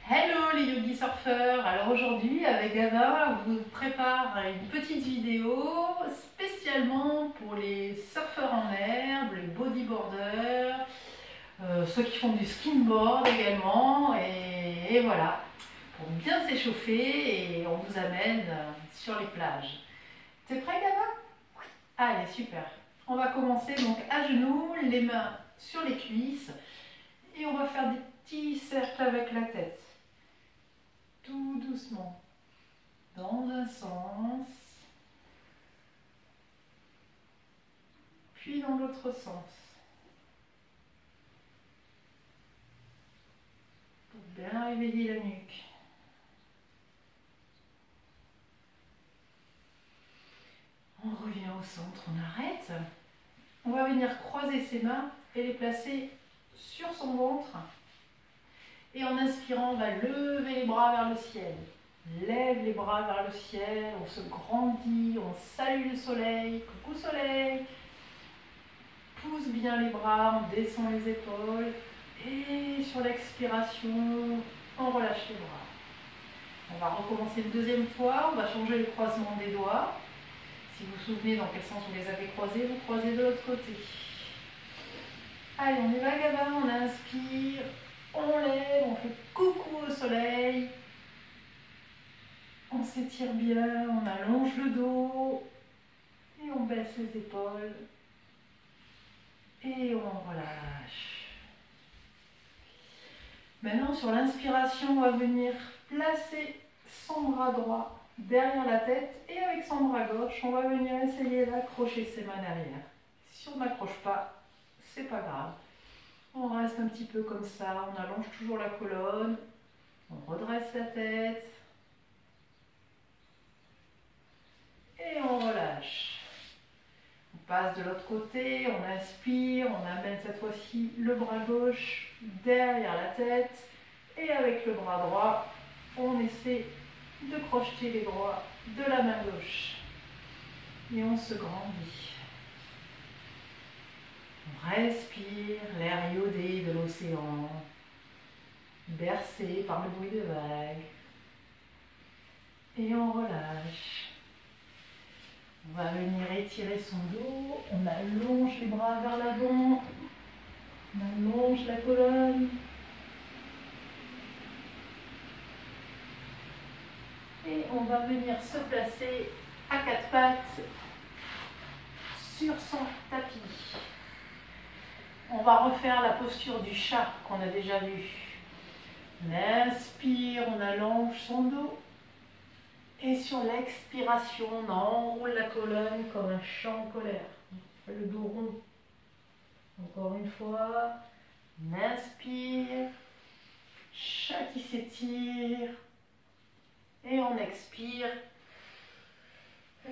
Hello les yogis surfeurs. Alors aujourd'hui avec Gavin, on vous prépare une petite vidéo spécialement pour les surfeurs en herbe, les bodyboarders, ceux qui font du skimboard également et voilà, pour bien s'échauffer et on vous amène sur les plages. T'es prêt Gavin? Oui. Allez, super. On va commencer donc à genoux, les mains sur les cuisses et on va faire des petits cercles avec la tête. Tout doucement, dans un sens, puis dans l'autre sens, pour bien réveiller la nuque. On revient au centre, on arrête. On va venir croiser ses mains et les placer sur son ventre. Et en inspirant, on va lever les bras vers le ciel. Lève les bras vers le ciel, on se grandit, on salue le soleil. Coucou soleil. Pousse bien les bras, on descend les épaules. Et sur l'expiration, on relâche les bras. On va recommencer une deuxième fois, on va changer le croisement des doigts. Si vous vous souvenez dans quel sens vous les avez croisés, vous croisez de l'autre côté. Allez, on y va Gabin, on inspire. On lève, on fait coucou au soleil. On s'étire bien, on allonge le dos. Et on baisse les épaules. Et on relâche. Maintenant, sur l'inspiration, on va venir placer son bras droit derrière la tête. Et avec son bras gauche, on va venir essayer d'accrocher ses mains derrière. Si on n'accroche pas, c'est pas grave. On reste un petit peu comme ça, on allonge toujours la colonne, on redresse la tête et on relâche. On passe de l'autre côté, on inspire, on amène cette fois-ci le bras gauche derrière la tête et avec le bras droit, on essaie de crocheter les doigts de la main gauche et on se grandit. On respire l'air iodé de l'océan, bercé par le bruit des vagues. Et on relâche. On va venir étirer son dos. On allonge les bras vers l'avant. On allonge la colonne. Et on va venir se placer à quatre pattes sur son tapis. On va refaire la posture du chat qu'on a déjà vu. On inspire, on allonge son dos. Et sur l'expiration, on enroule la colonne comme un chant en colère. On fait le dos rond. Encore une fois. On inspire. Chat qui s'étire. Et on expire.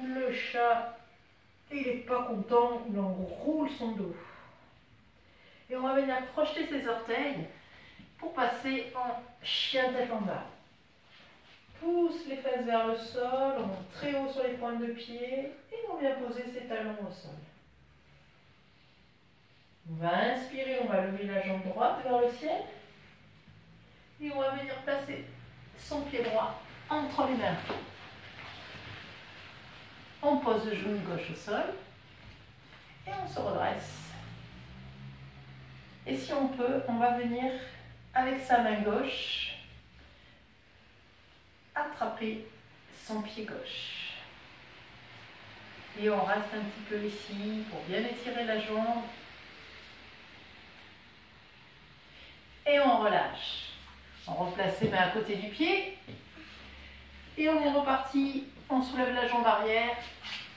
Le chat, il n'est pas content, il enroule son dos. Et on va venir projeter ses orteils pour passer en chien tête en bas. Pousse les fesses vers le sol, on monte très haut sur les pointes de pied et on vient poser ses talons au sol. On va inspirer, on va lever la jambe droite vers le ciel et on va venir placer son pied droit entre les mains. On pose le genou gauche au sol et on se redresse. Et si on peut, on va venir avec sa main gauche attraper son pied gauche. Et on reste un petit peu ici pour bien étirer la jambe. Et on relâche. On replace ses mains à côté du pied. Et on est reparti. On soulève la jambe arrière.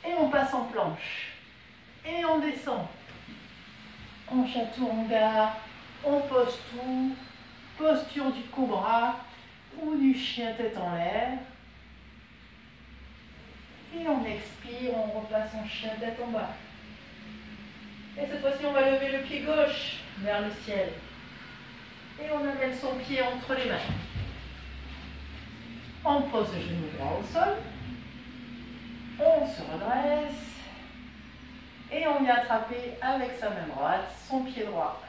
Et on passe en planche. Et on descend. En chaturanga, on pose tout, posture du cobra ou du chien tête en l'air. Et on expire, on repasse en chien tête en bas. Et cette fois-ci, on va lever le pied gauche vers le ciel. Et on amène son pied entre les mains. On pose le genou droit au sol. On se redresse. Et on vient attraper avec sa main droite son pied droit.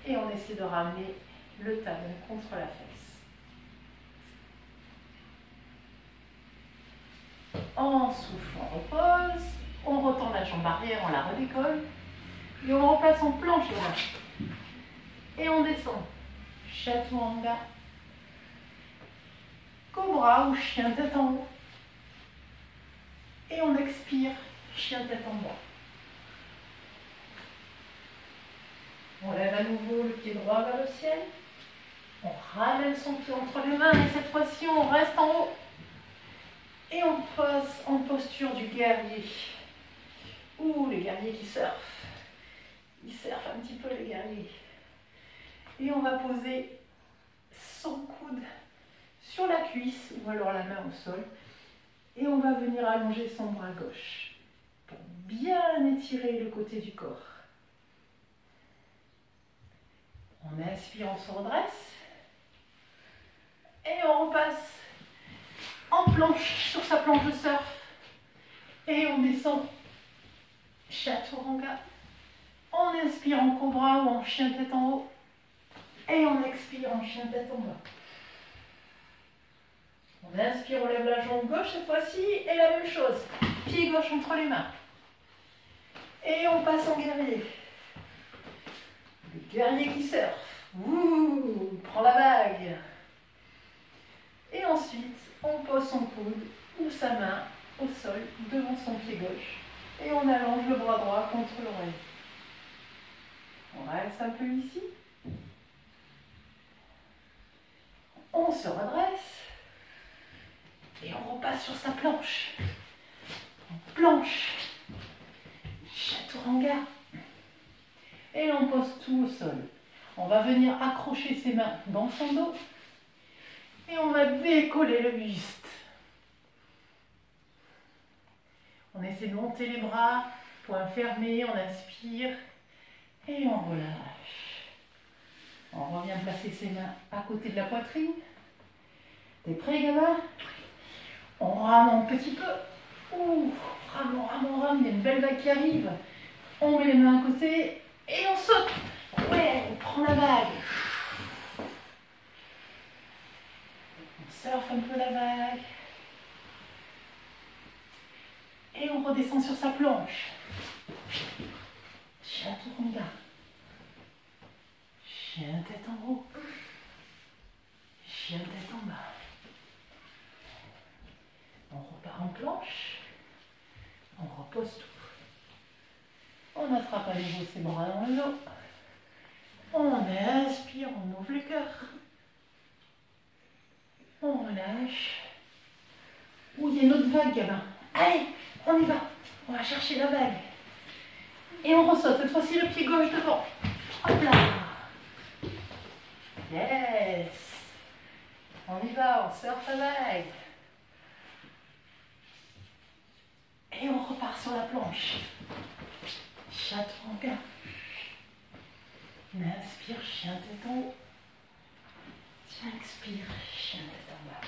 Et on essaie de ramener le talon contre la fesse. En soufflant, on repose. On retend la jambe arrière, on la redécolle. Et on repasse en planche là. Et on descend. Chaturanga. Cobra ou chien tête en haut. Et on expire, chien tête en bas. On lève à nouveau le pied droit vers le ciel. On ramène son pied entre les mains et cette fois-ci on reste en haut. Et on passe en posture du guerrier. Ou les guerriers qui surfent. Ils surfent un petit peu les guerriers. Et on va poser son coude sur la cuisse ou alors la main au sol. Et on va venir allonger son bras gauche pour bien étirer le côté du corps. On inspire, on se redresse. Et on repasse en planche sur sa planche de surf. Et on descend Chaturanga. On inspire en cobra ou en chien tête en haut. Et on expire en chien tête en bas. On inspire, on lève la jambe gauche cette fois-ci. Et la même chose. Pied gauche entre les mains. Et on passe en guerrier. Le guerrier qui surfe. Ouh, prend la vague. Et ensuite, on pose son coude ou sa main au sol devant son pied gauche. Et on allonge le bras droit contre l'oreille. On reste un peu ici. On se redresse. Et on repasse sur sa planche. En planche. Chaturanga. Et on pose tout au sol. On va venir accrocher ses mains dans son dos. Et on va décoller le buste. On essaie de monter les bras, poings fermés, on inspire et on relâche. On revient placer ses mains à côté de la poitrine. T'es prêt, gamin? On rame un petit peu. Ouh, rame, on rame, on rame, il y a une belle vague qui arrive. On met les mains à côté et on saute. Ouais, on prend la vague. On surfe un peu la vague. Et on redescend sur sa planche. Chaturanga. Chien tête en haut. Chien tête en bas. On repart en planche. On repose tout. On attrape à nouveau ses bras dans le dos. On inspire, on ouvre le cœur. On relâche. Ouh, il y a une autre vague, gamin. Allez, on y va. On va chercher la vague. Et on ressaute. Cette fois-ci, le pied gauche devant. Hop là. Yes. On y va, on surfe la vague. Et on repart sur la planche. Chaturanga. On inspire, chien tête en haut. Expire, chien tête en bas.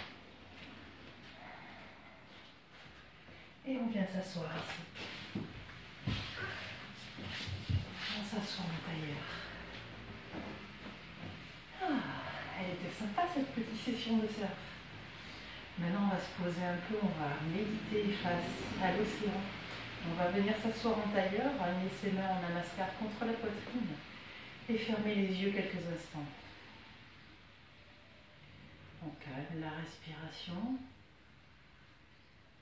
Et on vient s'asseoir ici. On s'assoit en tailleur. Ah, elle était sympa cette petite session de surf. Maintenant on va se poser un peu, on va méditer face à l'océan. On va venir s'asseoir en tailleur, amener ses mains en namaskar contre la poitrine et fermer les yeux quelques instants. On calme la respiration.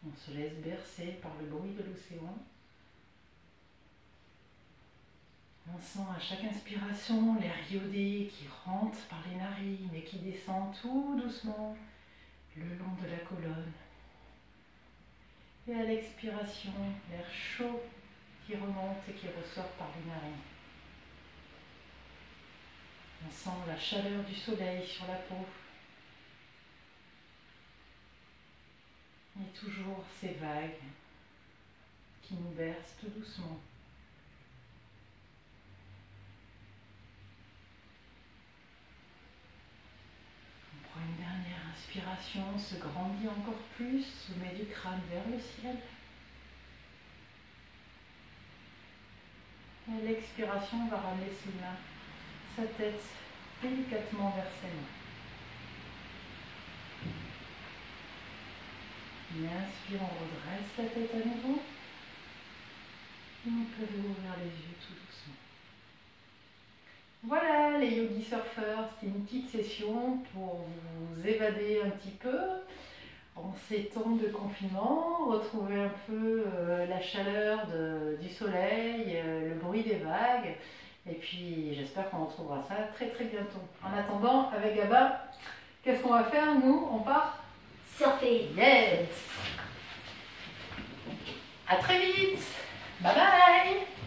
On se laisse bercer par le bruit de l'océan. On sent à chaque inspiration l'air iodé qui rentre par les narines et qui descend tout doucement le long de la colonne. Et à l'expiration, l'air chaud qui remonte et qui ressort par les narines. On sent la chaleur du soleil sur la peau. Et toujours ces vagues qui nous bercent tout doucement. On prend une dernière inspiration, on se grandit encore plus, soumet du crâne vers le ciel. Et à l'expiration, on va ramener ses mains, sa tête délicatement vers ses mains. Et inspire, on redresse la tête à nouveau. Et on peut ouvrir les yeux tout doucement. Voilà les Yogi Surfeurs, c'était une petite session pour vous évader un petit peu en ces temps de confinement, retrouver un peu la chaleur du soleil, le bruit des vagues. Et puis j'espère qu'on retrouvera ça très très bientôt. En attendant, avec Gaba, qu'est-ce qu'on va faire nous? On part surfer. Yes. À très vite. Bye bye.